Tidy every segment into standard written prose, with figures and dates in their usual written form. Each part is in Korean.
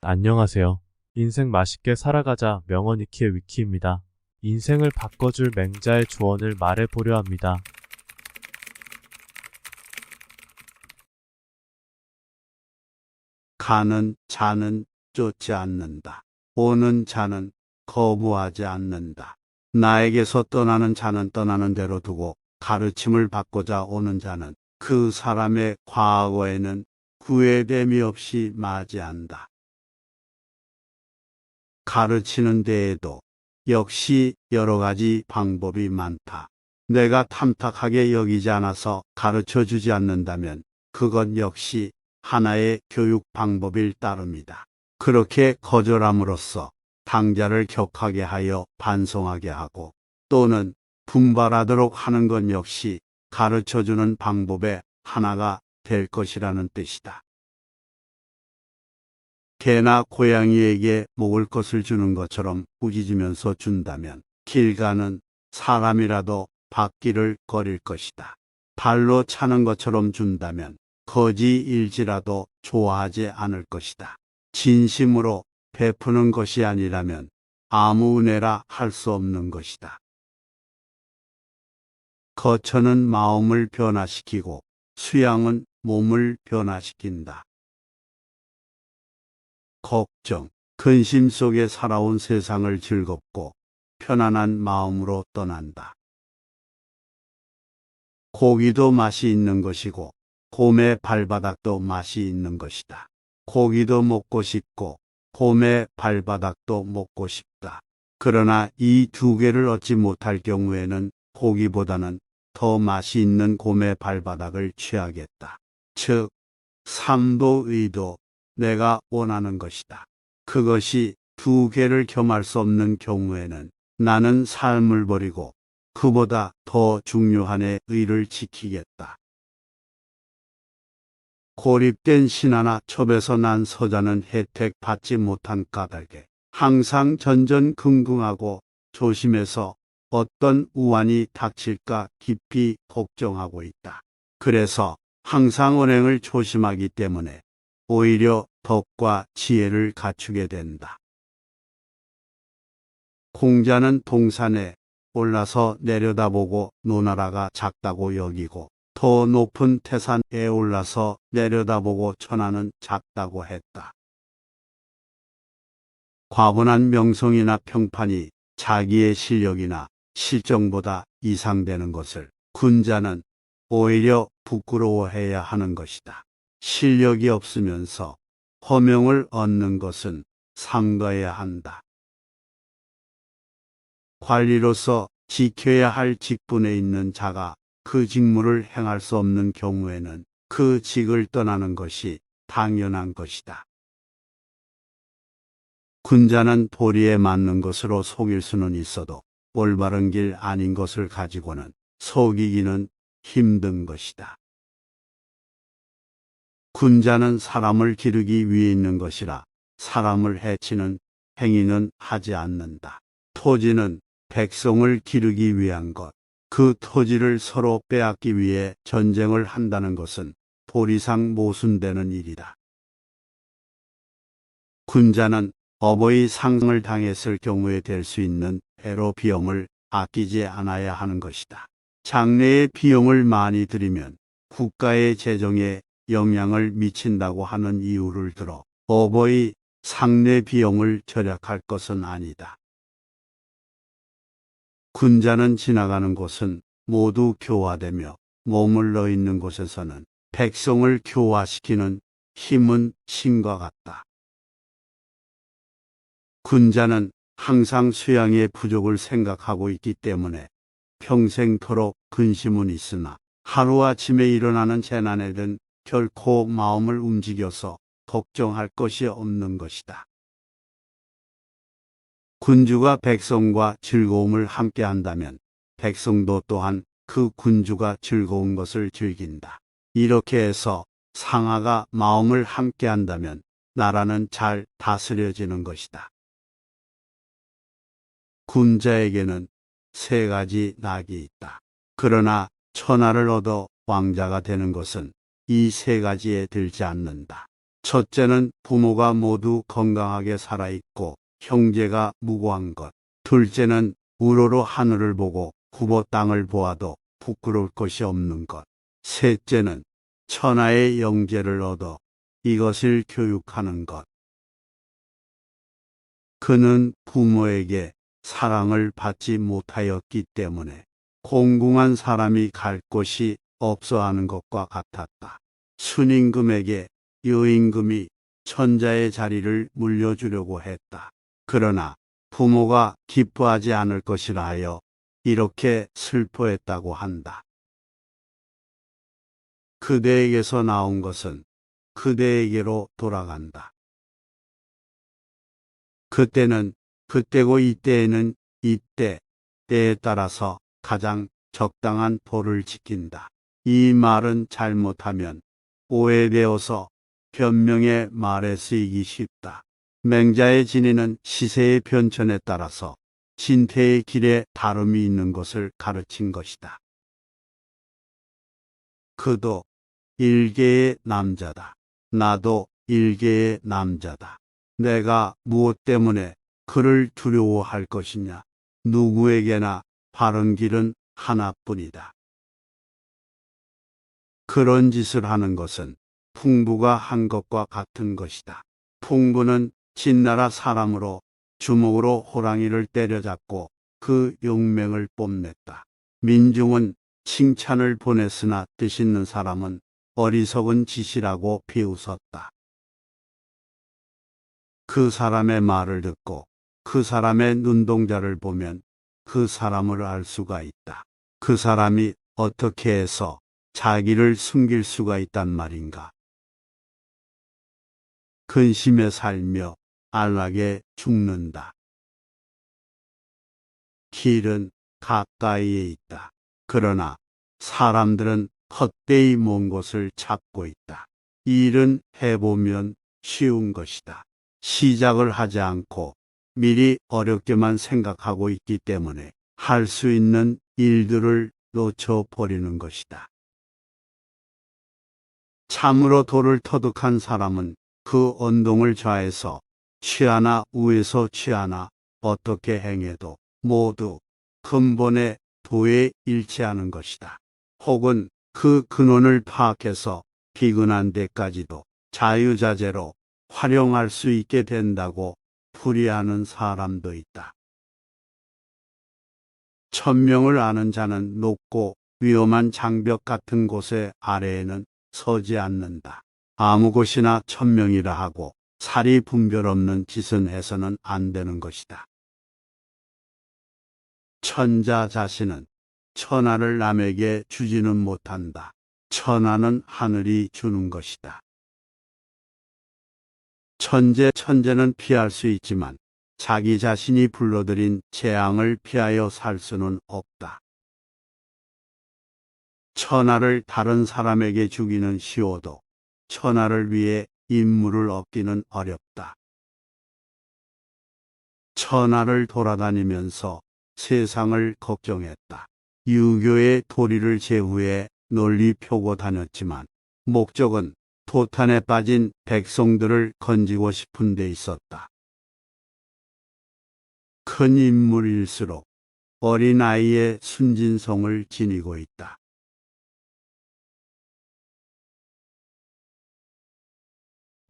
안녕하세요. 인생 맛있게 살아가자 명언 익히의 위키입니다. 인생을 바꿔줄 맹자의 조언을 말해보려 합니다. 가는 자는 쫓지 않는다. 오는 자는 거부하지 않는다. 나에게서 떠나는 자는 떠나는 대로 두고 가르침을 받고자 오는 자는 그 사람의 과거에는 후회됨이 없이 맞이한다. 가르치는 데에도 역시 여러 가지 방법이 많다. 내가 탐탁하게 여기지 않아서 가르쳐 주지 않는다면 그건 역시 하나의 교육 방법일 따름이다. 그렇게 거절함으로써 당자를 격하게 하여 반성하게 하고 또는 분발하도록 하는 것 역시 가르쳐 주는 방법의 하나가 될 것이라는 뜻이다. 개나 고양이에게 먹을 것을 주는 것처럼 꾸짖으면서 준다면 길 가는 사람이라도 받기를 거릴 것이다. 발로 차는 것처럼 준다면 거지일지라도 좋아하지 않을 것이다. 진심으로 베푸는 것이 아니라면 아무 은혜라 할 수 없는 것이다. 거처는 마음을 변화시키고 수양은 몸을 변화시킨다. 걱정, 근심 속에 살아온 세상을 즐겁고 편안한 마음으로 떠난다. 고기도 맛이 있는 것이고 곰의 발바닥도 맛이 있는 것이다. 고기도 먹고 싶고 곰의 발바닥도 먹고 싶다. 그러나 이 두 개를 얻지 못할 경우에는 고기보다는 더 맛이 있는 곰의 발바닥을 취하겠다. 즉, 삼도 의도 내가 원하는 것이다. 그것이 두 개를 겸할 수 없는 경우에는 나는 삶을 버리고 그보다 더 중요한 의를 지키겠다. 고립된 신하나 첩에서 난 서자는 혜택 받지 못한 까닭에 항상 전전긍긍하고 조심해서 어떤 우환이 닥칠까 깊이 걱정하고 있다. 그래서 항상 언행을 조심하기 때문에 오히려 덕과 지혜를 갖추게 된다. 공자는 동산에 올라서 내려다보고 노나라가 작다고 여기고 더 높은 태산에 올라서 내려다보고 천하는 작다고 했다. 과분한 명성이나 평판이 자기의 실력이나 실정보다 이상되는 것을 군자는 오히려 부끄러워해야 하는 것이다. 실력이 없으면서 허명을 얻는 것은 삼가해야 한다. 관리로서 지켜야 할 직분에 있는 자가 그 직무를 행할 수 없는 경우에는 그 직을 떠나는 것이 당연한 것이다. 군자는 도리에 맞는 것으로 속일 수는 있어도 올바른 길 아닌 것을 가지고는 속이기는 힘든 것이다. 군자는 사람을 기르기 위해 있는 것이라 사람을 해치는 행위는 하지 않는다. 토지는 백성을 기르기 위한 것, 그 토지를 서로 빼앗기 위해 전쟁을 한다는 것은 도리상 모순되는 일이다. 군자는 어버이 상을 당했을 경우에 될 수 있는 애로 비용을 아끼지 않아야 하는 것이다. 장래에 비용을 많이 들이면 국가의 재정에 영향을 미친다고 하는 이유를 들어 어버이 상례 비용을 절약할 것은 아니다. 군자는 지나가는 곳은 모두 교화되며 머물러 있는 곳에서는 백성을 교화시키는 힘은 신과 같다. 군자는 항상 수양의 부족을 생각하고 있기 때문에 평생토록 근심은 있으나 하루아침에 일어나는 재난에는 결코 마음을 움직여서 걱정할 것이 없는 것이다. 군주가 백성과 즐거움을 함께 한다면 백성도 또한 그 군주가 즐거운 것을 즐긴다. 이렇게 해서 상하가 마음을 함께 한다면 나라는 잘 다스려지는 것이다. 군자에게는 세 가지 낙이 있다. 그러나 천하를 얻어 왕자가 되는 것은 이 세 가지에 들지 않는다. 첫째는 부모가 모두 건강하게 살아있고 형제가 무고한 것. 둘째는 우러러 하늘을 보고 부모 땅을 보아도 부끄러울 것이 없는 것. 셋째는 천하의 영재를 얻어 이것을 교육하는 것. 그는 부모에게 사랑을 받지 못하였기 때문에 공궁한 사람이 갈 곳이 없어 하는 것과 같았다. 순임금에게 여임금이 천자의 자리를 물려주려고 했다. 그러나 부모가 기뻐하지 않을 것이라 하여 이렇게 슬퍼했다고 한다. 그대에게서 나온 것은 그대에게로 돌아간다. 그때는 그때고 이때에는 이때, 때에 따라서 가장 적당한 도를 지킨다. 이 말은 잘못하면 오해되어서 변명의 말에 쓰이기 쉽다. 맹자의 진의는 시세의 변천에 따라서 진퇴의 길에 다름이 있는 것을 가르친 것이다. 그도 일개의 남자다. 나도 일개의 남자다. 내가 무엇 때문에 그를 두려워할 것이냐? 누구에게나 바른 길은 하나뿐이다. 그런 짓을 하는 것은 풍부가 한 것과 같은 것이다. 풍부는 진나라 사람으로 주먹으로 호랑이를 때려잡고 그 용맹을 뽐냈다. 민중은 칭찬을 보냈으나 뜻있는 사람은 어리석은 짓이라고 비웃었다. 그 사람의 말을 듣고 그 사람의 눈동자를 보면 그 사람을 알 수가 있다. 그 사람이 어떻게 해서 자기를 숨길 수가 있단 말인가. 근심에 살며 안락에 죽는다. 길은 가까이에 있다. 그러나 사람들은 헛되이 먼 곳을 찾고 있다. 일은 해보면 쉬운 것이다. 시작을 하지 않고 미리 어렵게만 생각하고 있기 때문에 할 수 있는 일들을 놓쳐버리는 것이다. 참으로 도를 터득한 사람은 그 언동을 좌에서 취하나 우에서 취하나 어떻게 행해도 모두 근본의 도에 일치하는 것이다. 혹은 그 근원을 파악해서 비근한 데까지도 자유자재로 활용할 수 있게 된다고 풀이하는 사람도 있다. 천명을 아는 자는 높고 위험한 장벽 같은 곳의 아래에는 서지 않는다. 아무 곳이나 천명이라 하고 사리 분별 없는 짓은 해서는 안 되는 것이다. 천자 자신은 천하를 남에게 주지는 못한다. 천하는 하늘이 주는 것이다. 천재는 피할 수 있지만 자기 자신이 불러들인 재앙을 피하여 살 수는 없다. 천하를 다른 사람에게 주기는 쉬워도 천하를 위해 인물을 얻기는 어렵다. 천하를 돌아다니면서 세상을 걱정했다. 유교의 도리를 제후에 널리 펴고 다녔지만 목적은 도탄에 빠진 백성들을 건지고 싶은 데 있었다. 큰 인물일수록 어린아이의 순진성을 지니고 있다.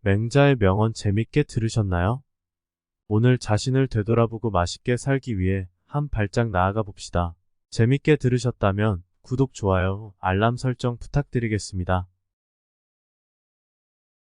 맹자의 명언 재밌게 들으셨나요? 오늘 자신을 되돌아보고 맛있게 살기 위해 한 발짝 나아가 봅시다. 재밌게 들으셨다면 구독, 좋아요, 알람 설정 부탁드리겠습니다.